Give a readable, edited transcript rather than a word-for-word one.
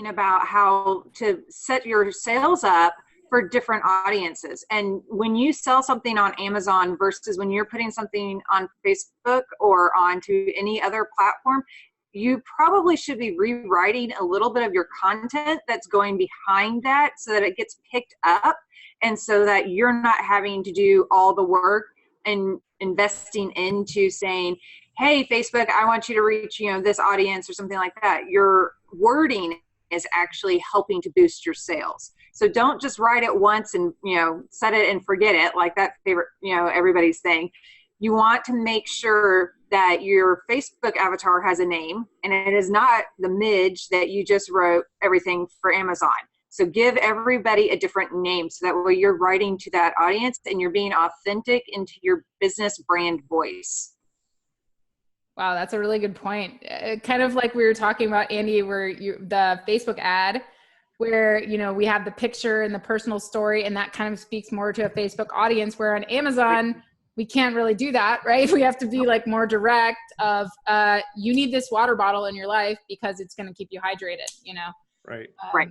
talking about how to set your sales up for different audiences. And when you sell something on Amazon versus when you're putting something on Facebook or onto any other platform, you probably should be rewriting a little bit of your content that's going behind that so that it gets picked up, and so that you're not having to do all the work and investing into saying, hey, Facebook, I want you to reach, this audience or something like that. Your wording is actually helping to boost your sales. So don't just write it once and, set it and forget it, like that favorite, everybody's thing. You want to make sure that your Facebook avatar has a name, and it is not the midge that you just wrote everything for Amazon. So give everybody a different name, so that way you're writing to that audience and you're being authentic into your business brand voice. Wow, that's a really good point. Kind of like we were talking about, Andy, where the Facebook ad, where, we have the picture and the personal story, and that kind of speaks more to a Facebook audience, where on Amazon, we can't really do that, right? We have to be like more direct of, you need this water bottle in your life because it's going to keep you hydrated, Right. Right.